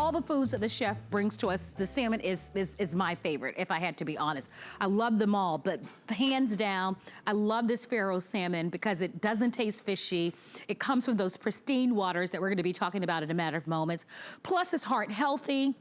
all the foods that the chef brings to us, the salmon is my favorite, if I had to be honest. I love them all, but hands down, I love this Faroe salmon because it doesn't taste fishy. It comes from those pristine waters that we're gonna be talking about in a matter of moments. Plus, it's heart healthy.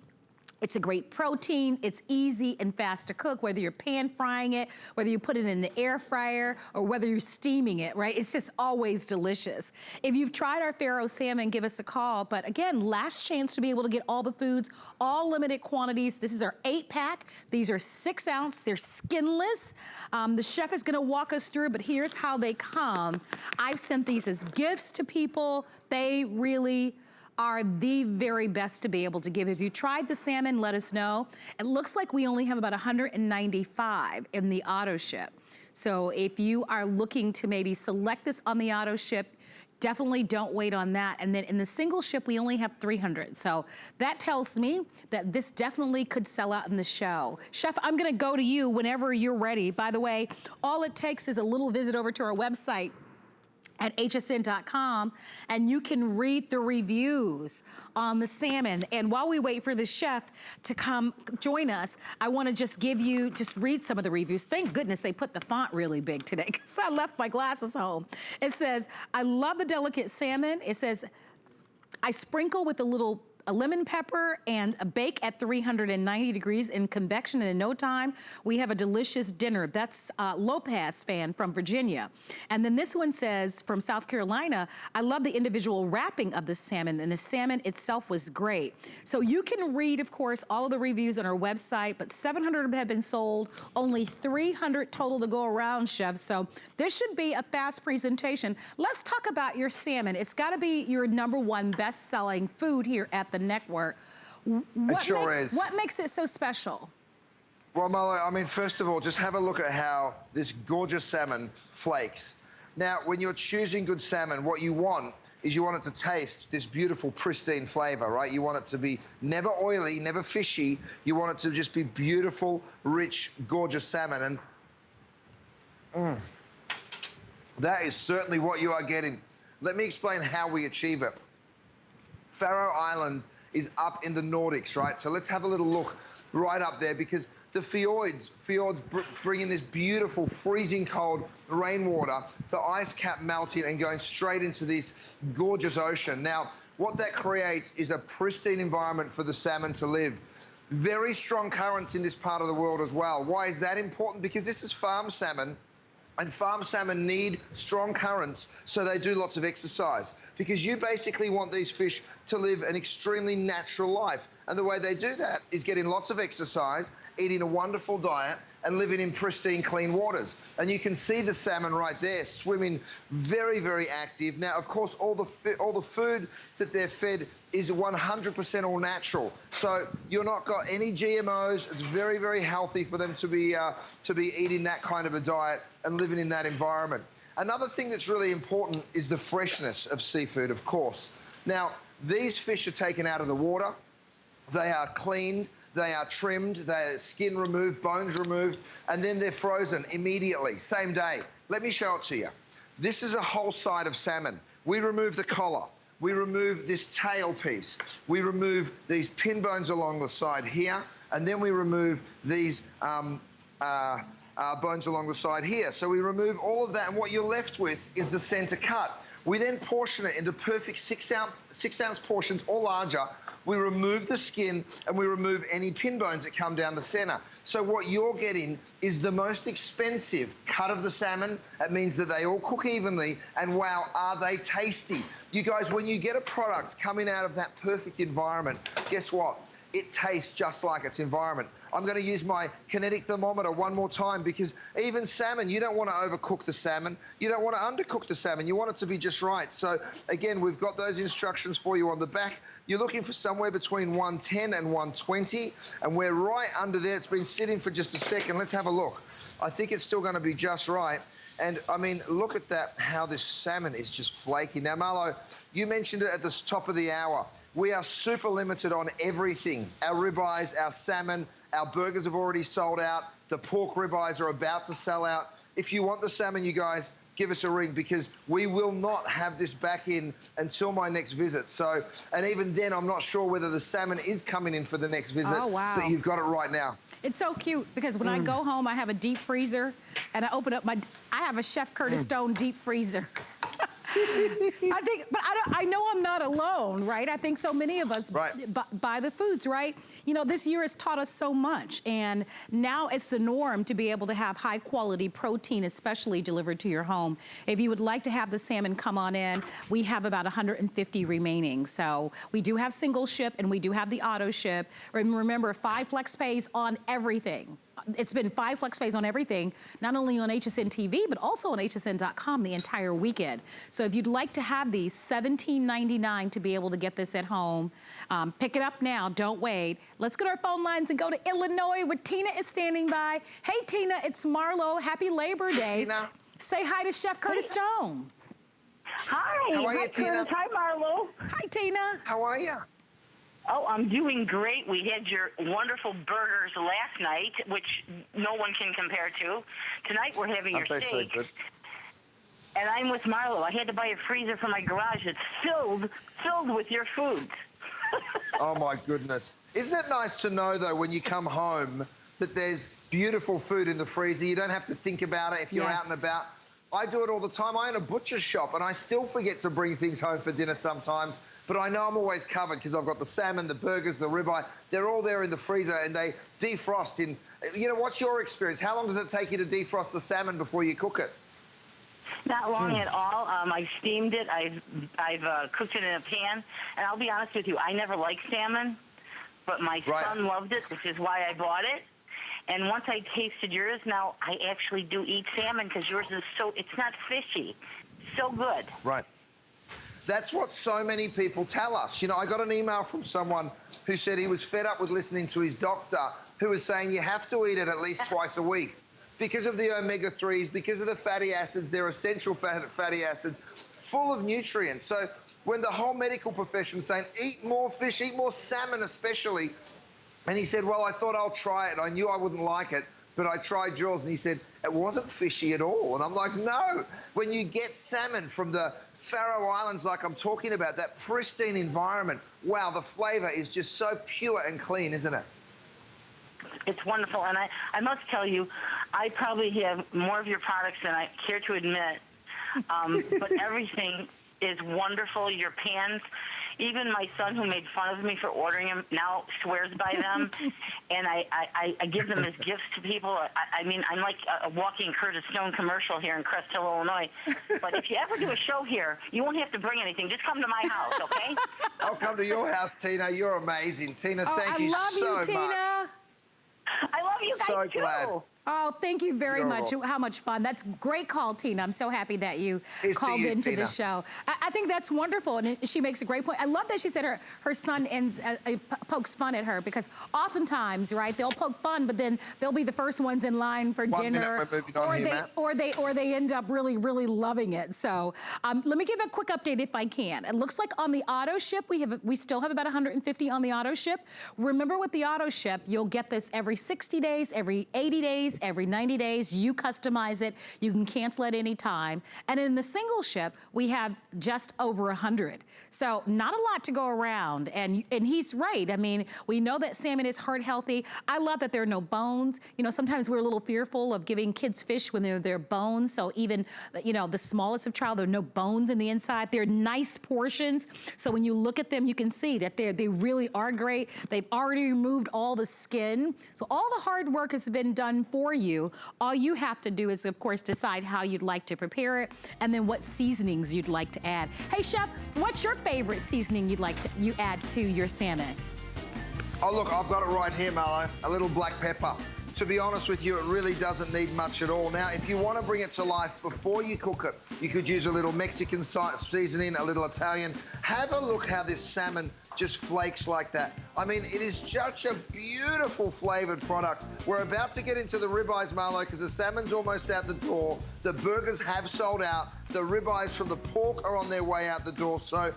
It's a great protein, it's easy and fast to cook, whether you're pan frying it, whether you put it in the air fryer, or whether you're steaming it, right? It's just always delicious. If you've tried our Faroe salmon, give us a call. But again, last chance to be able to get all the foods, all limited quantities. This is our 8-pack. These are 6 ounce, they're skinless. The chef is gonna walk us through, but here's how they come. I've sent these as gifts to people. They really are the very best to be able to give. If you tried the salmon, let us know. It looks like we only have about 195 in the auto ship. So if you are looking to maybe select this on the auto ship, definitely don't wait on that. And then in the single ship, we only have 300. So that tells me that this definitely could sell out in the show. Chef, I'm gonna go to you whenever you're ready. By the way, all it takes is a little visit over to our website at hsn.com, and you can read the reviews on the salmon. And while we wait for the chef to come join us, I wanna just read some of the reviews. Thank goodness they put the font really big today, because I left my glasses home. It says, I love the delicate salmon. It says, I sprinkle with a lemon pepper and a bake at 390 degrees in convection, and in no time, we have a delicious dinner. That's Lopez fan from Virginia. And then this one says, from South Carolina, I love the individual wrapping of the salmon, and the salmon itself was great. So you can read, of course, all of the reviews on our website, but 700 have been sold, only 300 total to go around, chef. So this should be a fast presentation. Let's talk about your salmon. It's gotta be your #1 best-selling food here at the network. What makes it so special? Well, Marlo, I mean, first of all, just have a look at how this gorgeous salmon flakes. Now, when you're choosing good salmon, what you want is you want it to taste this beautiful, pristine flavor, right? You want it to be never oily, never fishy. You want it to just be beautiful, rich, gorgeous salmon. And that is certainly what you are getting. Let me explain how we achieve it. Faroe Island is up in the Nordics, right? So let's have a little look right up there, because the fjords bring in this beautiful freezing cold rainwater, the ice cap melting and going straight into this gorgeous ocean. Now, what that creates is a pristine environment for the salmon to live. Very strong currents in this part of the world as well. Why is that important? Because this is farm salmon, and farm salmon need strong currents, so they do lots of exercise, because you basically want these fish to live an extremely natural life. And the way they do that is getting lots of exercise, eating a wonderful diet, and living in pristine, clean waters. And you can see the salmon right there swimming, very, very active. Now, of course, all the food that they're fed is 100% all natural. So you're not got any GMOs. It's very, very healthy for them to be eating that kind of a diet and living in that environment. Another thing that's really important is the freshness of seafood, of course. Now, these fish are taken out of the water. They are cleaned, they are trimmed, their skin removed, bones removed, and then they're frozen immediately, same day. Let me show it to you. This is a whole side of salmon. We remove the collar. We remove this tail piece. We remove these pin bones along the side here, and then we remove these bones along the side here. So we remove all of that, and what you're left with is the center cut. We then portion it into perfect 6 ounce portions or larger. We remove the skin and we remove any pin bones that come down the center. So what you're getting is the most expensive cut of the salmon. That means that they all cook evenly, and wow, are they tasty. You guys, when you get a product coming out of that perfect environment, guess what? It tastes just like its environment. I'm gonna use my kinetic thermometer one more time, because even salmon, you don't wanna overcook the salmon. You don't wanna undercook the salmon. You want it to be just right. So again, we've got those instructions for you on the back. You're looking for somewhere between 110 and 120, and we're right under there. It's been sitting for just a second. Let's have a look. I think it's still gonna be just right. And I mean, look at that, how this salmon is just flaky. Now, Marlo, you mentioned it at the top of the hour. We are super limited on everything. Our ribeyes, our salmon, our burgers have already sold out. The pork ribeyes are about to sell out. If you want the salmon, you guys, give us a ring, because we will not have this back in until my next visit. So, and even then, I'm not sure whether the salmon is coming in for the next visit. Oh, wow. But you've got it right now. It's so cute because when I go home, I have a deep freezer, and I open up I have a Chef Curtis Stone deep freezer. I think, but I know I'm not alone, right? I think so many of us buy the foods, right? You know, this year has taught us so much, and now it's the norm to be able to have high quality protein, especially delivered to your home. If you would like to have the salmon come on in, we have about 150 remaining. So we do have single ship, and we do have the auto ship. And remember, 5 flex pays on everything. It's been 5 flex pays on everything, not only on HSN TV, but also on hsn.com the entire weekend. So if you'd like to have these, $17.99 to be able to get this at home. Pick it up now, don't wait. Let's go to our phone lines and go to Illinois, where Tina is standing by. Hey, Tina, it's Marlo. Happy Labor Day. Hey, Tina. Say hi to Chef Curtis Stone. Hi. How are you, Hi, Tina? Curtis. Hi, Marlo. Hi, Tina. How are you? Oh, I'm doing great. We had your wonderful burgers last night, which no one can compare to. Tonight we're having your Aren't they so steak. good? And I'm with Marlo. I had to buy a freezer for my garage that's filled with your foods. Oh, my goodness. Isn't it nice to know, though, when you come home, that there's beautiful food in the freezer? You don't have to think about it if you're out and about. I do it all the time. I own a butcher shop, and I still forget to bring things home for dinner sometimes. But I know I'm always covered because I've got the salmon, the burgers, the ribeye. They're all there in the freezer, and they defrost in... You know, what's your experience? How long does it take you to defrost the salmon before you cook it? Not long at all. I've steamed it. I've cooked it in a pan. And I'll be honest with you, I never liked salmon, but my son loved it, which is why I bought it. And once I tasted yours, now I actually do eat salmon because yours is so... It's not fishy. So good. Right. That's what so many people tell us. You know, I got an email from someone who said he was fed up with listening to his doctor, who was saying you have to eat it at least twice a week because of the omega-3s, because of the fatty acids. They're essential fatty acids, full of nutrients. So when the whole medical profession is saying eat more fish, eat more salmon especially, and he said, well, I thought I'll try it. I knew I wouldn't like it, but I tried yours. And he said, it wasn't fishy at all. And I'm like, no. When you get salmon from the Faroe Islands, like I'm talking about, that pristine environment, wow, the flavor is just so pure and clean, isn't it? It's wonderful. And I must tell you, I probably have more of your products than I care to admit. But everything is wonderful. Your pans, even my son, who made fun of me for ordering them, now swears by them. And I give them as gifts to people. I mean, I'm like a walking Curtis Stone commercial here in Crest Hill, Illinois. But if you ever do a show here, you won't have to bring anything. Just come to my house, okay? I'll come to your house, Tina. You're amazing. Tina, thank you so much. I love you, Tina. I love you guys, so too. glad. Oh, thank you very much. How much fun. That's great call, Tina. I'm so happy that you called into the show. I think that's wonderful, and she makes a great point. I love that she said her son pokes fun at her, because oftentimes, right, they'll poke fun, but then they'll be the first ones in line for dinner, or they end up really, really loving it. So let me give a quick update if I can. It looks like on the auto ship, we still have about 150 on the auto ship. Remember, with the auto ship, you'll get this every 60 days, every 80 days, every 90 days. You customize it. You can cancel at any time. And in the single ship, we have just over 100. So not a lot to go around. And he's right. I mean, we know that salmon is heart healthy. I love that there are no bones. You know, sometimes we're a little fearful of giving kids fish when there are bones. So even, you know, the smallest of child, there are no bones in the inside. They're nice portions. So when you look at them, you can see that they really are great. They've already removed all the skin. So all the hard work has been done for you. All you have to do is, of course, decide how you'd like to prepare it and then what seasonings you'd like to add. Hey, Chef, what's your favorite seasoning you'd like to add to your salmon? Oh, look, I've got it right here, Marlo. A little black pepper. To be honest with you, it really doesn't need much at all. Now, if you want to bring it to life before you cook it, you could use a little Mexican seasoning, a little Italian. Have a look how this salmon just flakes like that. I mean, it is such a beautiful flavored product. We're about to get into the ribeyes, Marlo, because the salmon's almost out the door. The burgers have sold out. The ribeyes from the pork are on their way out the door. So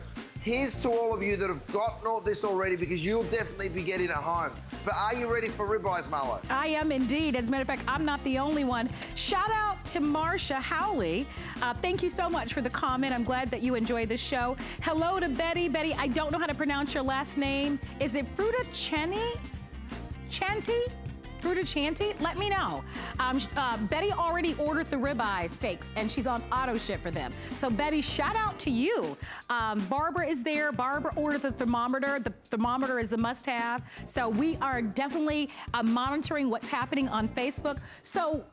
Here's to all of you that have gotten all this already, because you'll definitely be getting it home. But are you ready for ribeyes, Marlo? I am indeed. As a matter of fact, I'm not the only one. Shout out to Marcia Howley. Thank you so much for the comment. I'm glad that you enjoyed the show. Hello to Betty. Betty, I don't know how to pronounce your last name. Is it Fruta Chanty? Fruta Chanty? Let me know. Betty already ordered the ribeye steaks, and she's on auto ship for them. So Betty, shout out to you. Barbara is there. Barbara ordered the thermometer. The thermometer is a must-have. So we are definitely monitoring what's happening on Facebook. So,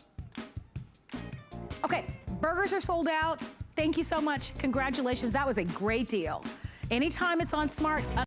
okay, burgers are sold out. Thank you so much. Congratulations. That was a great deal. Anytime it's on Smart.